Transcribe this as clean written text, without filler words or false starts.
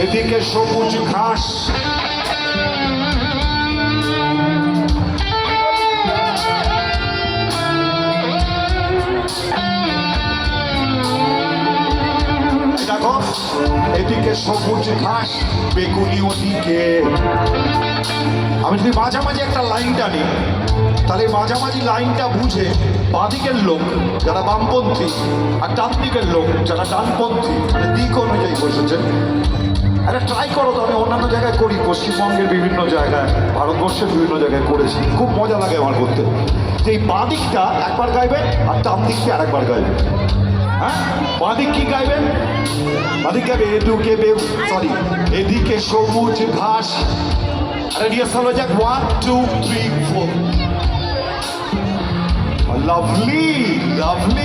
এদিকে সবুজ ঘাস, দেখো এদিকে সবুজ ঘাস, বেগুনি ওদিকে। আমি যদি মাঝামাঝি একটা লাইন টানি, তাহলে মাঝামাঝি লাইনটা বুঝে বাঁদিকের লোক যারা বামপন্থী আর ডান দিকের লোক যারা ডানপন্থী, মানে দিক অনুযায়ী বসেছেন। আরে ট্রাই করো তো, আমি অন্যান্য জায়গায় করি, পশ্চিমবঙ্গের বিভিন্ন জায়গায়, ভারতবর্ষের বিভিন্ন জায়গায় করেছি, খুব মজা লাগে আমার করতে। যে এই বাঁ দিকটা একবার গাইবে আর ডান দিকটা আরেকবার গাইবে। হ্যাঁ, বাঁ দিক কি গাইবেন? বাঁ দিক গাইবে সরি, এদিকে সবুজ ঘাস। আরে রিহার্সাল হয়ে যাক, 1 2 3 4। Lovely lovely.